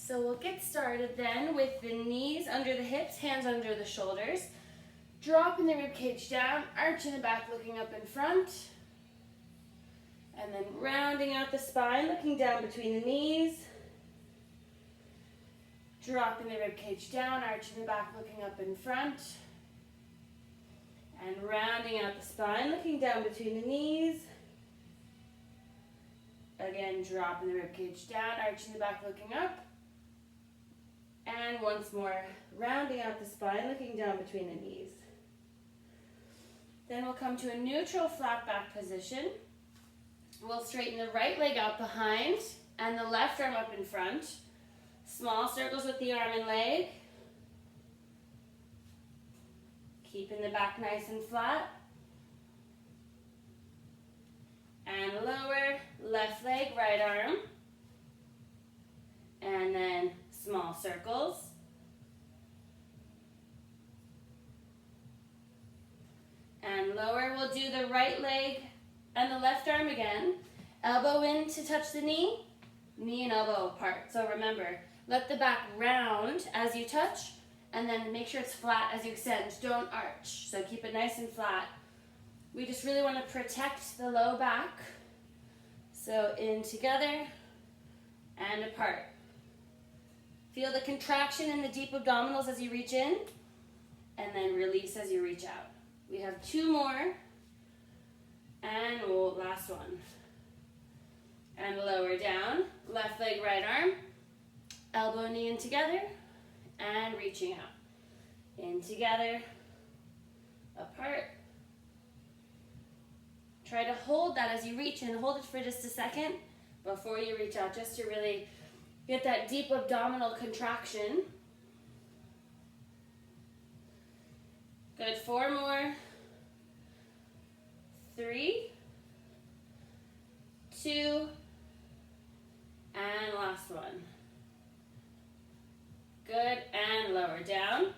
So we'll get started then with the knees under the hips, hands under the shoulders. Dropping the ribcage down, arching the back, looking up in front. And then rounding out the spine, looking down between the knees. Dropping the ribcage down, arching the back, looking up in front. And rounding out the spine, looking down between the knees. Again, dropping the ribcage down, arching the back, looking up. And once more, rounding out the spine, looking down between the knees. Then we'll come to a neutral flat back position. We'll straighten the right leg out behind and the left arm up in front. Small circles with the arm and leg. Keeping the back nice and flat. And lower, left leg, right arm. And then small circles. And lower, we'll do the right leg and the left arm again. Elbow in to touch the knee, knee and elbow apart. So remember, let the back round as you touch, and then make sure it's flat as you extend. Don't arch, so keep it nice and flat. We just really want to protect the low back. So in together and apart. Feel the contraction in the deep abdominals as you reach in, and then release as you reach out. We have two more, and last one. And lower down, left leg, right arm, elbow, knee in together, and reaching out. In together, apart. Try to hold that as you reach in. Hold it for just a second before you reach out, just to really get that deep abdominal contraction. Good, 4 more. 3, 2, and last one. Good, and lower down.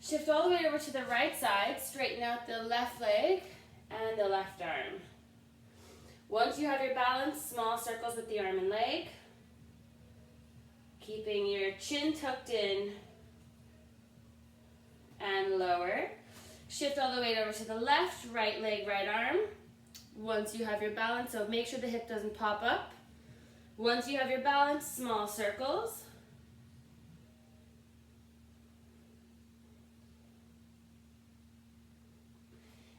Shift all the way over to the right side, straighten out the left leg and the left arm. Once you have your balance, small circles with the arm and leg. Keeping your chin tucked in and lower. Shift all the way over to the left, right leg, right arm. Once you have your balance, so make sure the hip doesn't pop up. Once you have your balance, small circles.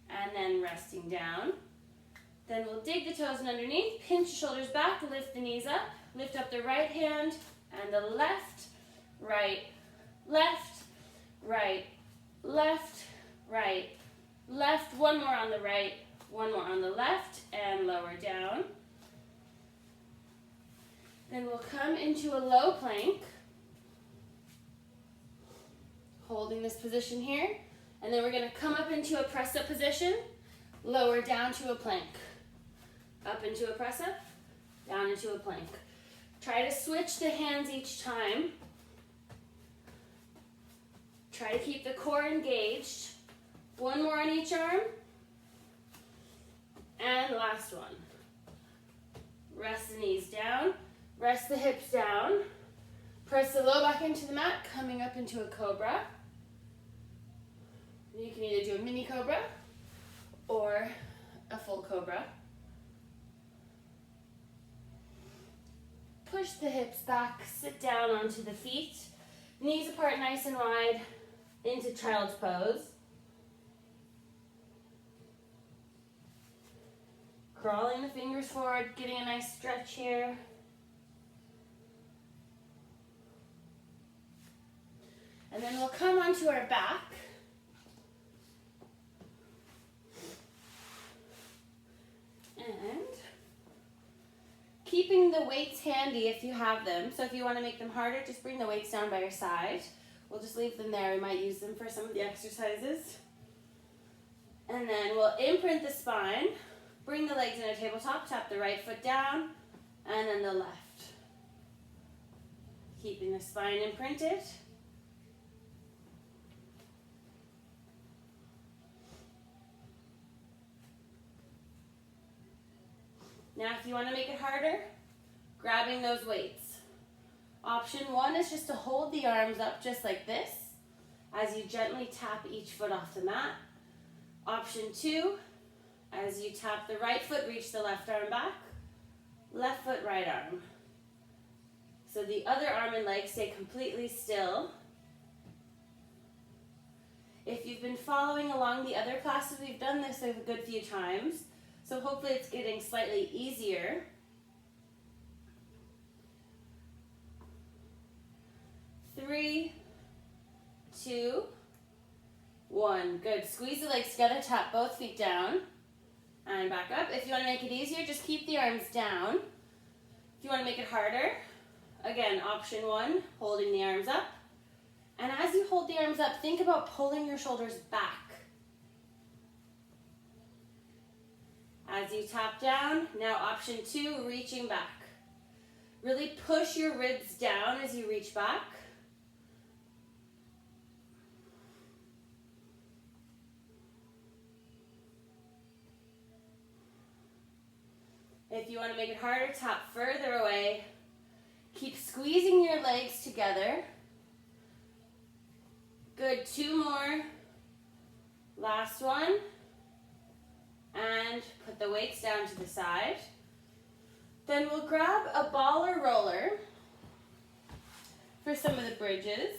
And then resting down. Then we'll dig the toes in underneath, pinch the shoulders back, lift the knees up, lift up the right hand and the left, right, left, right, left, right, left. One more on the right, one more on the left, and lower down. Then we'll come into a low plank, holding this position here, and then we're going to come up into a press-up position, lower down to a plank. Up into a press-up, down into a plank. Try to switch the hands each time. Try to keep the core engaged. One more on each arm. And last one. Rest the knees down. Rest the hips down. Press the low back into the mat, coming up into a cobra. You can either do a mini cobra or a full cobra. Push the hips back, sit down onto the feet. Knees apart nice and wide into child's pose. Crawling the fingers forward, getting a nice stretch here. And then we'll come onto our back. And keeping the weights handy if you have them. So if you want to make them harder, just bring the weights down by your side. We'll just leave them there. We might use them for some of the exercises. And then we'll imprint the spine. Bring the legs in a tabletop. Tap the right foot down and then the left. Keeping the spine imprinted. Now if you want to make it harder, grabbing those weights. Option 1 is just to hold the arms up just like this as you gently tap each foot off the mat. Option 2, as you tap the right foot, reach the left arm back. Left foot, right arm. So the other arm and leg stay completely still. If you've been following along the other classes, we've done this a good few times. So hopefully it's getting slightly easier. 3, 2, 1. Good. Squeeze the legs together, tap both feet down, and back up. If you want to make it easier, just keep the arms down. If you want to make it harder, again, option 1, holding the arms up. And as you hold the arms up, think about pulling your shoulders back. As you tap down, now option 2, reaching back. Really push your ribs down as you reach back. If you want to make it harder, tap further away. Keep squeezing your legs together. Good, 2 more. Last one. And put the weights down to the side. Then we'll grab a ball or roller for some of the bridges.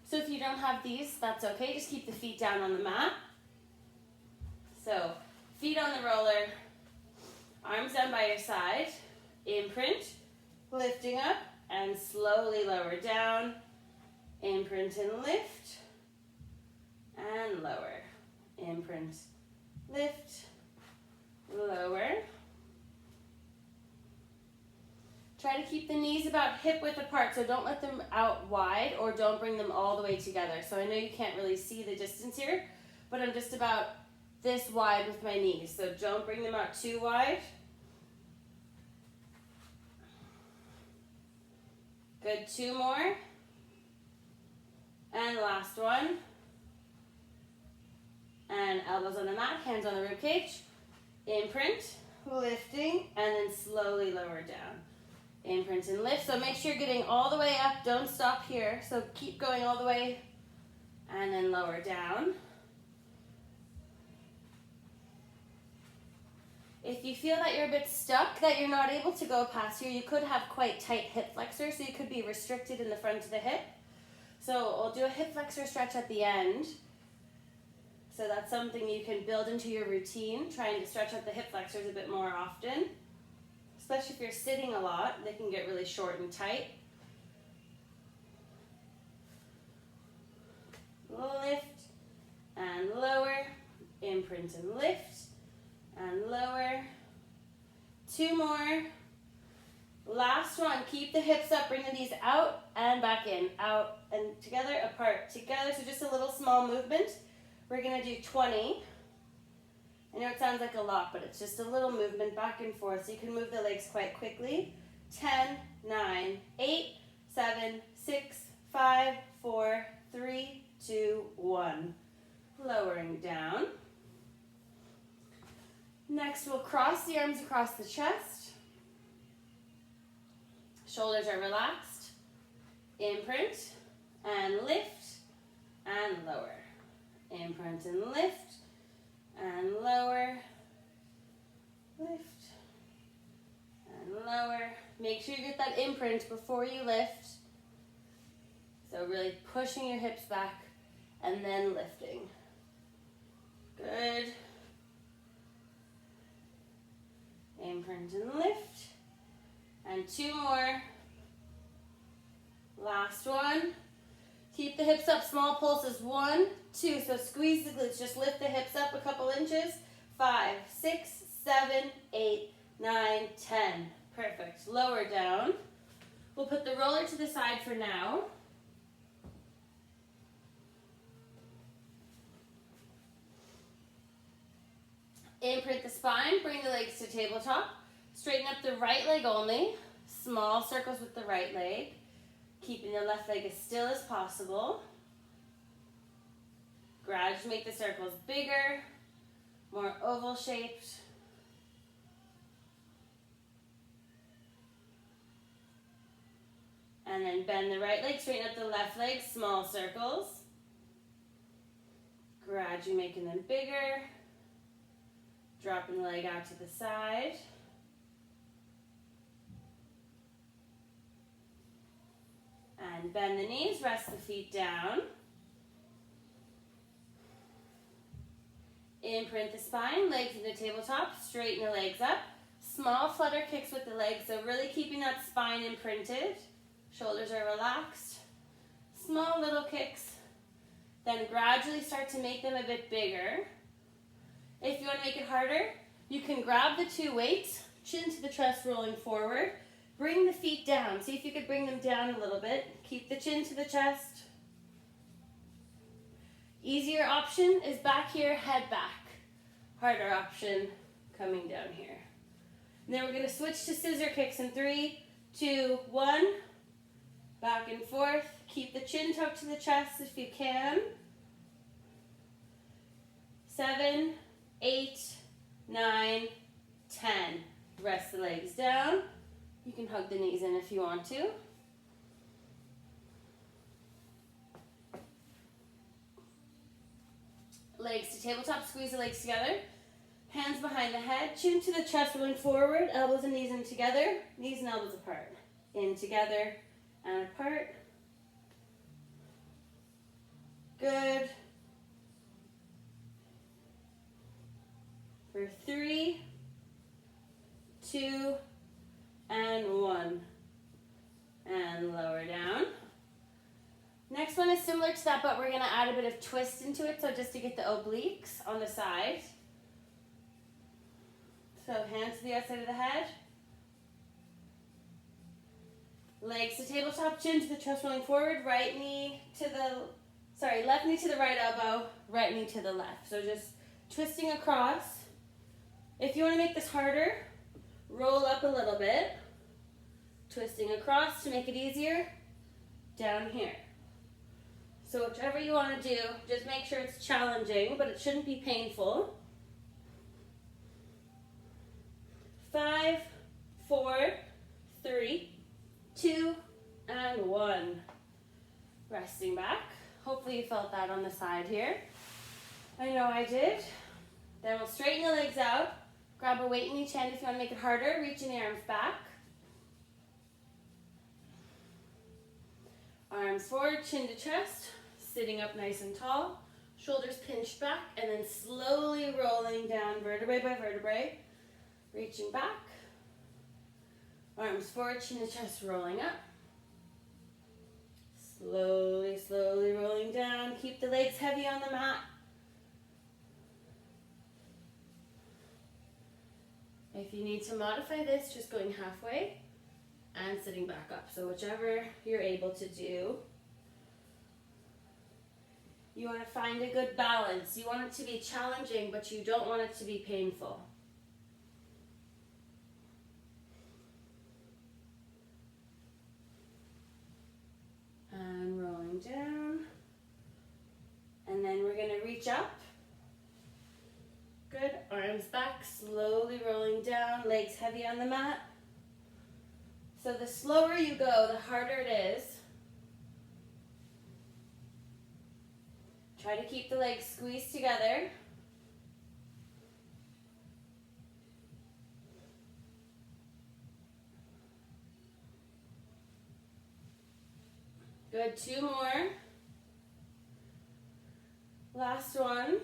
So if you don't have these, that's okay. Just keep the feet down on the mat. So feet on the roller, arms down by your side, imprint, lifting up, and slowly lower down. Imprint and lift, and lower. Imprint, lift, lower. Try to keep the knees about hip width apart, so don't let them out wide or don't bring them all the way together. So I know you can't really see the distance here, but I'm just about this wide with my knees, so don't bring them out too wide. Good, 2 more. And last one. And elbows on the mat, hands on the rib cage. Imprint, lifting, and then slowly lower down. Imprint and lift. So make sure you're getting all the way up. Don't stop here. So keep going all the way. And then lower down. If you feel that you're a bit stuck, that you're not able to go past here, you could have quite tight hip flexors, so you could be restricted in the front of the hip. So I'll do a hip flexor stretch at the end. So that's something you can build into your routine, trying to stretch out the hip flexors a bit more often. Especially if you're sitting a lot, they can get really short and tight. Lift and lower, imprint and lift and lower. 2 more. Last one, keep the hips up, bring the knees out and back in, out and together, apart, together. So just a little small movement. We're gonna do 20. I know it sounds like a lot, but it's just a little movement back and forth, so you can move the legs quite quickly. 10, 9, 8, 7, 6, 5, 4, 3, 2, 1. Lowering down. Next, we'll cross the arms across the chest. Shoulders are relaxed. Imprint and lift and lower. Imprint and lift and lower. Lift and lower. Make sure you get that imprint before you lift. So really pushing your hips back and then lifting. Good. Imprint and lift. And 2 more. Last one. Keep the hips up, small pulses. 1, 2. So squeeze the glutes. Just lift the hips up a couple inches. 5, 6, 7, 8, 9, 10. Perfect. Lower down. We'll put the roller to the side for now. Imprint the spine. Bring the legs to tabletop. Straighten up the right leg only. Small circles with the right leg. Keeping the left leg as still as possible. Gradually make the circles bigger, more oval shaped. And then bend the right leg, straighten up the left leg, small circles. Gradually making them bigger. Dropping the leg out to the side. And bend the knees, rest the feet down. Imprint the spine, legs in the tabletop, straighten the legs up. Small flutter kicks with the legs, so really keeping that spine imprinted. Shoulders are relaxed. Small little kicks. Then gradually start to make them a bit bigger. If you want to make it harder, you can grab the two weights, chin to the chest rolling forward. Bring the feet down. See if you could bring them down a little bit. Keep the chin to the chest. Easier option is back here, head back. Harder option, coming down here. And then we're going to switch to scissor kicks in 3, 2, 1. Back and forth. Keep the chin tucked to the chest if you can. 7, 8, 9, 10. Rest the legs down. You can hug the knees in if you want to. Legs to tabletop, squeeze the legs together. Hands behind the head, chin to the chest, rolling forward, elbows and knees in together, knees and elbows apart. In together and apart. Good. For 3, 2, and 1. And lower down. Next one is similar to that, but we're going to add a bit of twist into it, so just to get the obliques on the side. So hands to the outside of the head. Legs to tabletop, chin to the chest rolling forward, left knee to the right elbow, right knee to the left. So just twisting across. If you want to make this harder, roll up a little bit. Twisting across to make it easier, down here. So whichever you want to do, just make sure it's challenging, but it shouldn't be painful. 5, 4, 3, 2, and 1. Resting back. Hopefully you felt that on the side here. I know I did. Then we'll straighten the legs out. Grab a weight in each hand if you want to make it harder. Reaching the arms back. Arms forward, chin to chest. Sitting up nice and tall. Shoulders pinched back. And then slowly rolling down vertebrae by vertebrae. Reaching back. Arms forward, chin to chest, rolling up. Slowly, slowly rolling down. Keep the legs heavy on the mat. If you need to modify this, just going halfway and sitting back up. So whichever you're able to do. You want to find a good balance. You want it to be challenging, but you don't want it to be painful. And rolling down. And then we're going to reach up. Good. Arms back, slowly rolling down, legs heavy on the mat. So the slower you go, the harder it is. Try to keep the legs squeezed together. Good, 2 more. Last one.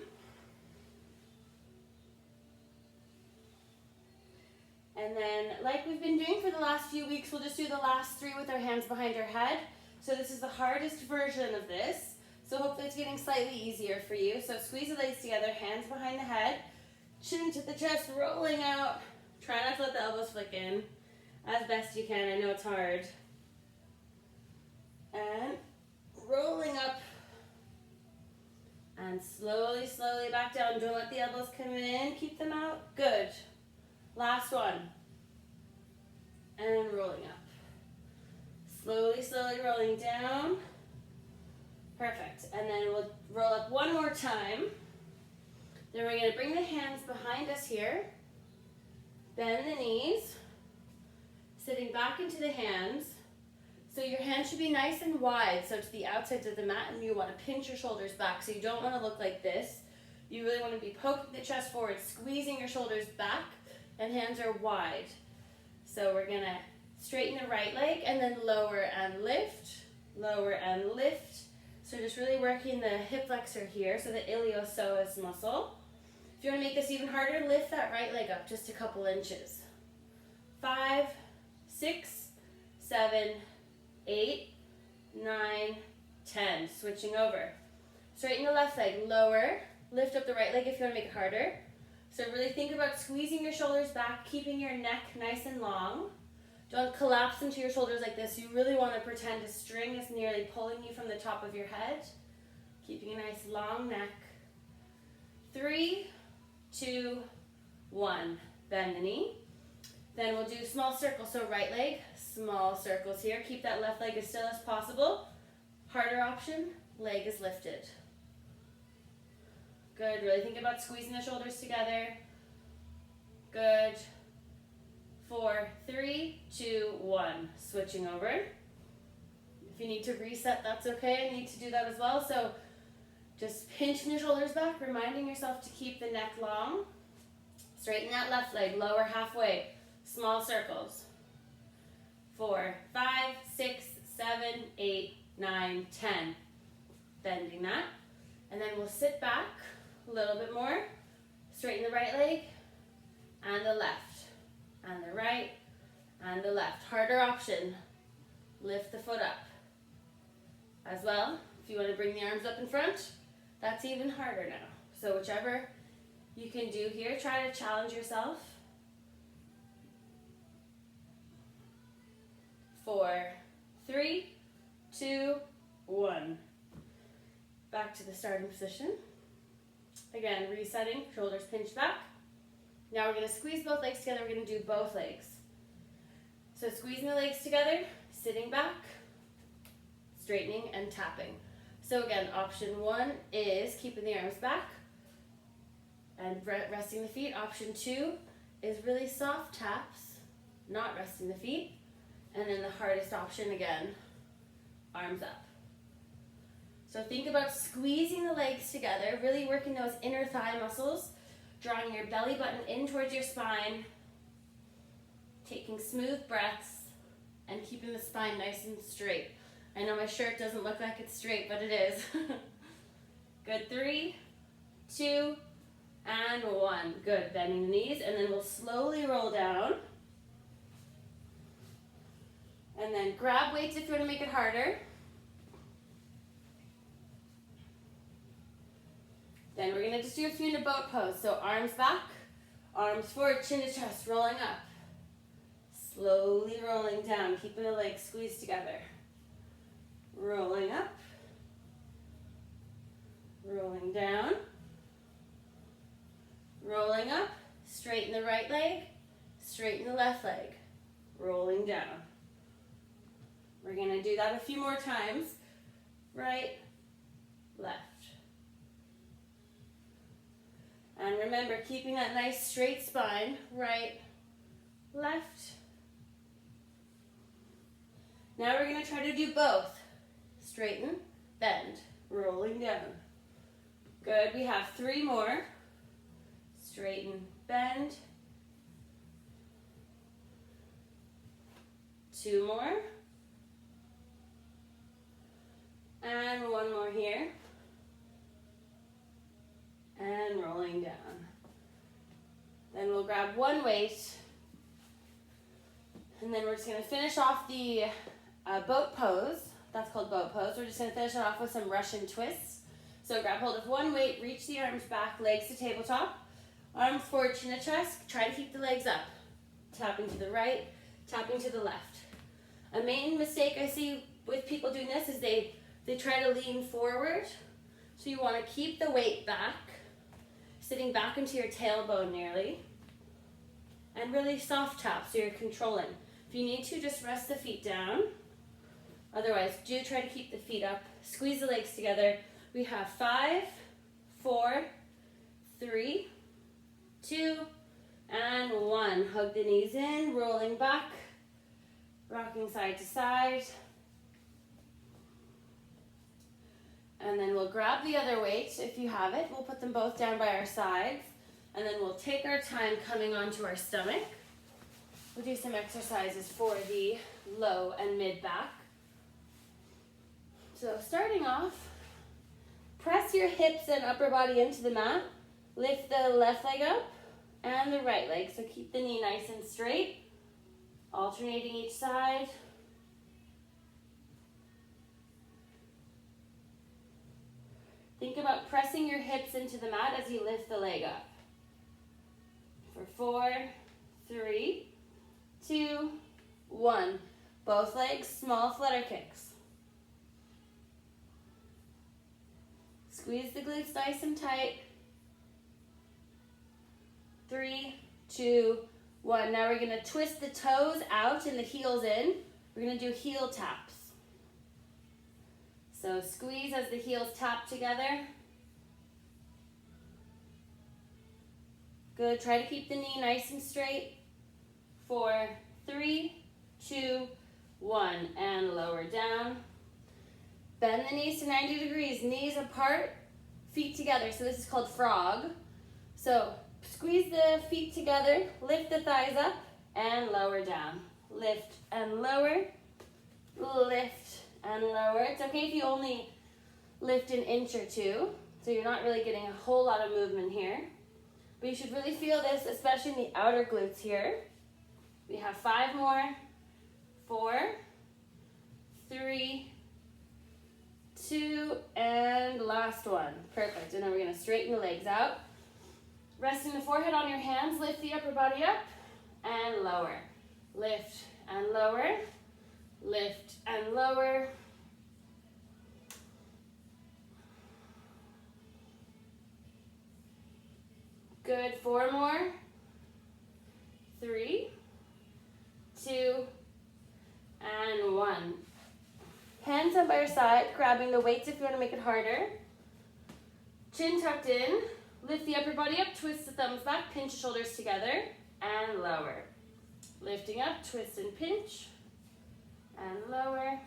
And then, like we've been doing for the last few weeks, we'll just do the last 3 with our hands behind our head. So this is the hardest version of this. So hopefully it's getting slightly easier for you. So squeeze the legs together, hands behind the head, chin to the chest, rolling out. Try not to let the elbows flick in as best you can. I know it's hard. And rolling up. And slowly, slowly back down. Don't let the elbows come in. Keep them out. Good. Last one. And rolling up. Slowly, slowly rolling down. Perfect. And then we'll roll up one more time. Then we're going to bring the hands behind us here. Bend the knees. Sitting back into the hands. So your hands should be nice and wide, so to the outsides of the mat, and you want to pinch your shoulders back. So you don't want to look like this. You really want to be poking the chest forward, squeezing your shoulders back, and hands are wide. So we're going to straighten the right leg and then lower and lift, lower and lift. So just really working the hip flexor here, so the iliopsoas muscle. If you want to make this even harder, lift that right leg up just a couple inches. 5, 6, 7, 8, 9, 10. Switching over. Straighten the left leg, lower. Lift up the right leg if you want to make it harder. So really think about squeezing your shoulders back, keeping your neck nice and long. Don't collapse into your shoulders like this. You really want to pretend a string is nearly pulling you from the top of your head. Keeping a nice long neck. 3, 2, 1. Bend the knee. Then we'll do small circles. So right leg, small circles here. Keep that left leg as still as possible. Harder option, leg is lifted. Good. Really think about squeezing the shoulders together. Good. 4, 3, 2, 1. Switching over. If you need to reset, that's okay. I need to do that as well. So just pinching the shoulders back, reminding yourself to keep the neck long. Straighten that left leg, lower halfway. Small circles. 4, 5, 6, 7, 8, 9, 10. Bending that. And then we'll sit back a little bit more. Straighten the right leg and the left. And the right and the left. Harder option. Lift the foot up. As well, if you want to bring the arms up in front, that's even harder now. So whichever you can do here, try to challenge yourself. 4, 3, 2, 1. Back to the starting position. Again, resetting, shoulders pinched back. Now we're going to squeeze both legs together. We're going to do both legs. So squeezing the legs together, sitting back, straightening and tapping. So again, option 1 is keeping the arms back and resting the feet. Option 2 is really soft taps, not resting the feet. And then the hardest option again, arms up. So think about squeezing the legs together, really working those inner thigh muscles, drawing your belly button in towards your spine, taking smooth breaths, and keeping the spine nice and straight. I know my shirt doesn't look like it's straight, but it is. Good. 3, 2, and 1. Good. Bending the knees, and then we'll slowly roll down. And then grab weights if you want to make it harder. Then we're going to just do a few in a boat pose. So arms back, arms forward, chin to chest, rolling up. Slowly rolling down, keeping the legs squeezed together. Rolling up. Rolling down. Rolling up. Straighten the right leg. Straighten the left leg. Rolling down. We're going to do that a few more times. Right, left. And remember, keeping that nice straight spine. Right, left. Now we're going to try to do both. Straighten, bend, rolling down. Good. We have 3 more. Straighten, bend. 2 more. And 1 more here. And rolling down. Then we'll grab 1 weight. And then we're just going to finish off the boat pose. That's called boat pose. We're just going to finish it off with some Russian twists. So grab hold of 1 weight, reach the arms back, legs to tabletop. Arms forward, chin to chest. Try to keep the legs up. Tapping to the right, tapping to the left. A main mistake I see with people doing this is they try to lean forward. So you want to keep the weight back, sitting back into your tailbone nearly. And really soft tap so you're controlling. If you need to, just rest the feet down. Otherwise, do try to keep the feet up. Squeeze the legs together. We have 5, 4, 3, 2, and 1. Hug the knees in, rolling back, rocking side to side, And then we'll grab the other weight if you have it. We'll put them both down by our sides. And then we'll take our time coming onto our stomach. We'll do some exercises for the low and mid back. So starting off, press your hips and upper body into the mat. Lift the left leg up and the right leg. So keep the knee nice and straight. Alternating each side. Think about pressing your hips into the mat as you lift the leg up. For 4, 3, 2, 1. Both legs, small flutter kicks. Squeeze the glutes nice and tight. 3, 2, 1. Now we're going to twist the toes out and the heels in. We're going to do heel taps. So squeeze as the heels tap together. Good. Try to keep the knee nice and straight. 4, 3, 2, 1. And lower down. Bend the knees to 90 degrees. Knees apart, feet together. So this is called frog. So squeeze the feet together. Lift the thighs up and lower down. Lift and lower. Lift and lower. It's okay if you only lift an inch or two, so you're not really getting a whole lot of movement here. But you should really feel this, especially in the outer glutes here. We have 5 more. 4, 3, 2, and last one. Perfect. And then we're going to straighten the legs out. Resting the forehead on your hands, lift the upper body up and lower. Lift and lower. Lift and lower. Good. 4 more. 3, 2, and 1. Hands up by your side, grabbing the weights if you want to make it harder. Chin tucked in. Lift the upper body up, twist the thumbs back, pinch the shoulders together, and lower. Lifting up, twist and pinch. And lower.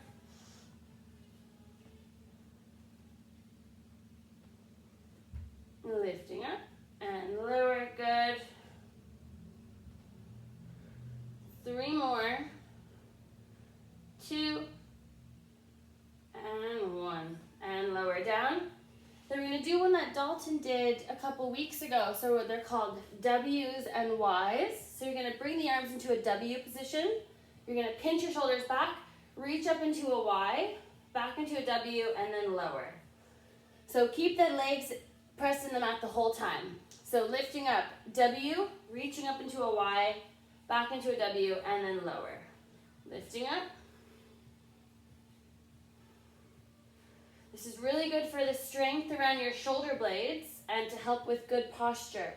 Lifting up and lower. Good. 3 more. 2 and 1. And lower down. Then we're going to do one that Dalton did a couple weeks ago. So they're called W's and Y's. So you're going to bring the arms into a W position. You're going to pinch your shoulders back. Reach up into a Y, back into a W, and then lower. So keep the legs pressed in the mat the whole time. So lifting up, W, reaching up into a Y, back into a W, and then lower. Lifting up. This is really good for the strength around your shoulder blades and to help with good posture.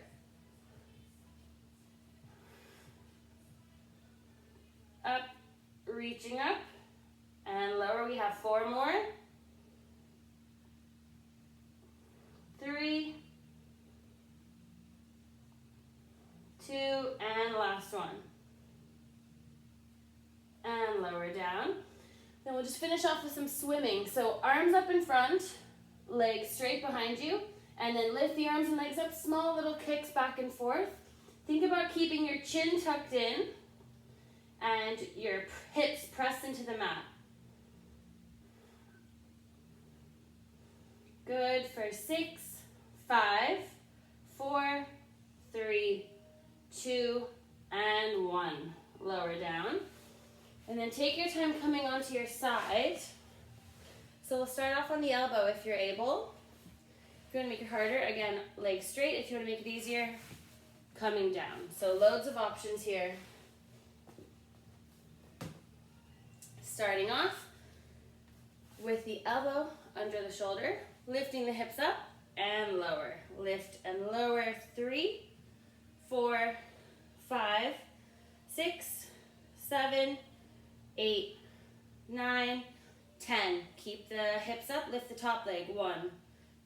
Up, reaching up. And lower, we have 4 more. 3, 2, and last one. And lower down. Then we'll just finish off with some swimming. So arms up in front, legs straight behind you, and then lift the arms and legs up, small little kicks back and forth. Think about keeping your chin tucked in and your hips pressed into the mat. Good for 6, 5, 4, 3, 2, and 1. Lower down. And then take your time coming onto your side. So we'll start off on the elbow if you're able. If you want to make it harder, again, legs straight. If you want to make it easier, coming down. So loads of options here. Starting off with the elbow under the shoulder. Lifting the hips up and lower. Lift and lower. 3, 4, 5, 6, 7, 8, 9, 10. Keep the hips up. Lift the top leg. 1,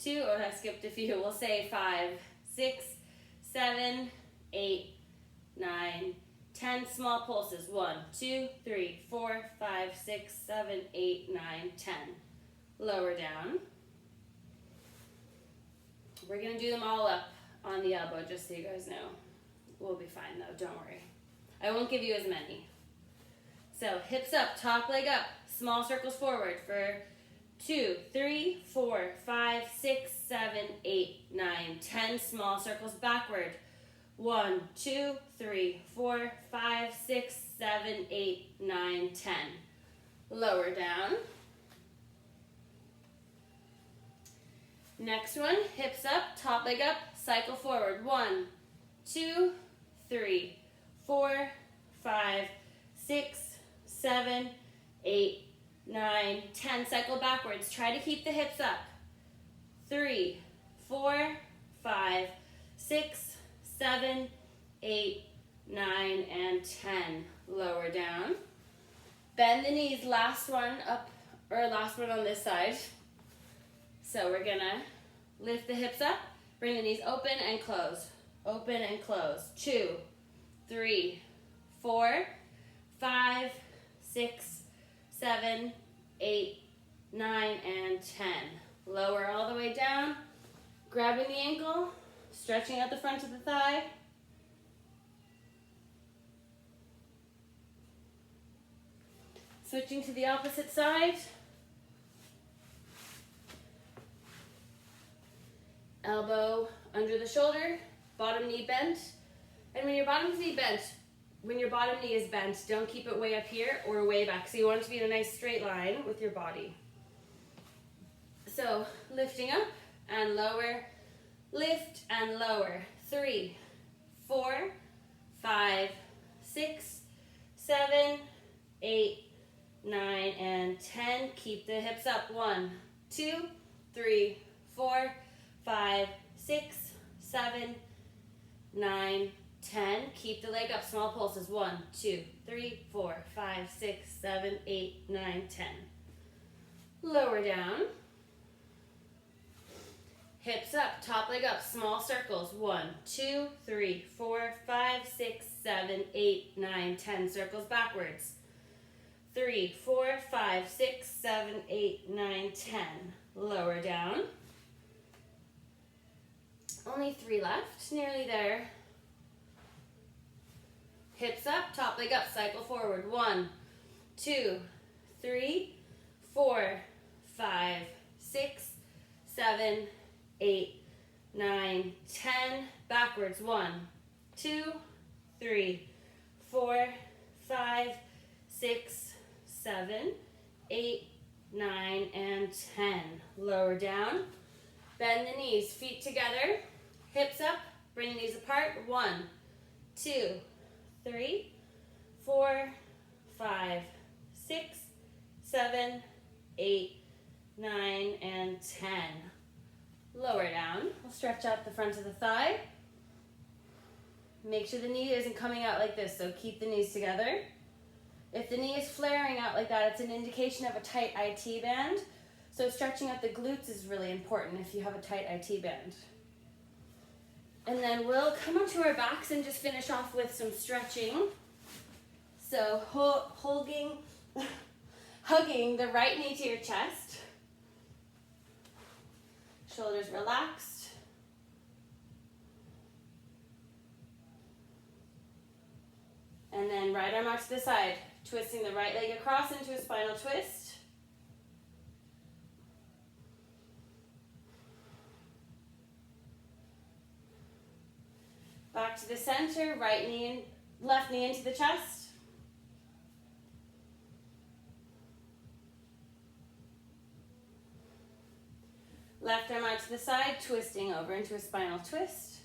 2. Oh, I skipped a few. We'll say 5, 6, 7, 8, 9, 10. Small pulses. 1, 2, 3, 4, 5, 6, 7, 8, 9, 10. Lower down. We're gonna do them all up on the elbow, just so you guys know. We'll be fine though, don't worry. I won't give you as many. So hips up, top leg up, small circles forward for 2, 3, 4, 5, 6, 7, 8, 9, 10. Small circles backward. 1, 2, 3, 4, 5, 6, 7, 8, 9, 10. Lower down. Next one, hips up, top leg up, cycle forward. 1, 2, 3, 4, 5, 6, 7, 8, 9, 10. Cycle backwards. Try to keep the hips up. 3, 4, 5, 6, 7, 8, 9, and 10. Lower down. Bend the knees. Last one up, or last one on this side. So we're gonna lift the hips up, bring the knees open and close. Open and close. 2, 3, 4, 5, 6, 7, 8, 9, and 10. Lower all the way down, grabbing the ankle, stretching out the front of the thigh. Switching to the opposite side. Elbow under the shoulder, bottom knee bent. And when your bottom knee is bent, don't keep it way up here or way back. So you want it to be in a nice straight line with your body. So lifting up and lower, lift and lower. 3, 4, 5, 6, 7, 8, 9, and 10. Keep the hips up. 1, 2, 3, 4, 5, 6, 7, 9, 10. Keep the leg up. Small pulses. 1, 2, 3, 4, 5, 6, 7, 8, 9, 10. Lower down. Hips up. Top leg up. Small circles. 1, 2, 3, 4, 5, 6, 7, 8, 9, 10. Circles backwards. 3, 4, 5, 6, 7, 8, 9, 10. Lower down. Only 3 left. Nearly there. Hips up, top leg up, cycle forward. 1, 2, 3, 4, 5, 6, 7, 8, 9, 10. Backwards. 1, 2, 3, 4, 5, 6, 7, 8, 9, and 10. Lower down. Bend the knees, feet together, hips up, bring the knees apart. 1, 2, 3, 4, 5, 6, 7, 8, 9, and 10. Lower down. We'll stretch out the front of the thigh. Make sure the knee isn't coming out like this, so keep the knees together. If the knee is flaring out like that, it's an indication of a tight IT band. So stretching out the glutes is really important if you have a tight IT band. And then we'll come onto our backs and just finish off with some stretching. So hugging the right knee to your chest. Shoulders relaxed. And then right arm out to the side. Twisting the right leg across into a spinal twist. Back to the center, right knee and left knee into the chest. Left arm out to the side, twisting over into a spinal twist.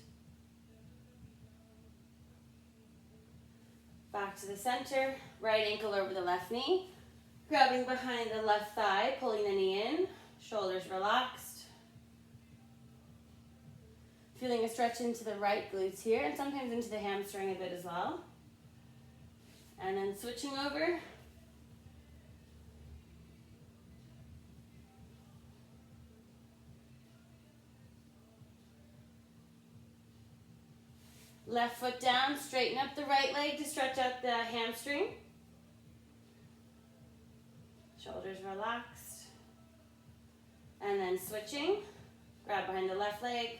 Back to the center, right ankle over the left knee. Grabbing behind the left thigh, pulling the knee in, shoulders relaxed. Feeling a stretch into the right glutes here, and sometimes into the hamstring a bit as well. And then switching over. Left foot down, straighten up the right leg to stretch out the hamstring. Shoulders relaxed. And then switching. Grab behind the left leg,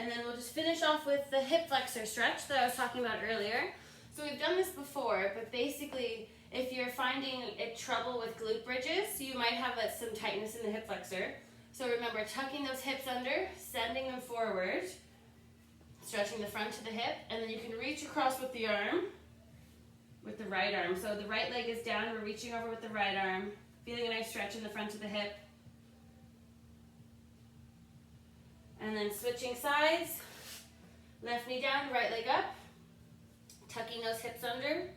And then we'll just finish off with the hip flexor stretch that I was talking about earlier. So we've done this before, but basically if you're finding trouble with glute bridges, you might have some tightness in the hip flexor. So remember, tucking those hips under, sending them forward, stretching the front of the hip, and then you can reach across with the arm, with the right arm. So the right leg is down, we're reaching over with the right arm, feeling a nice stretch in the front of the hip. And then switching sides, left knee down, right leg up, tucking those hips under.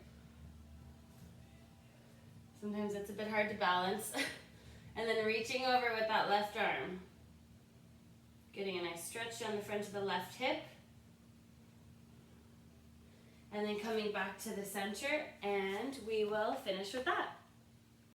Sometimes it's a bit hard to balance. And then reaching over with that left arm. Getting a nice stretch down the front of the left hip. And then coming back to the center, and we will finish with that.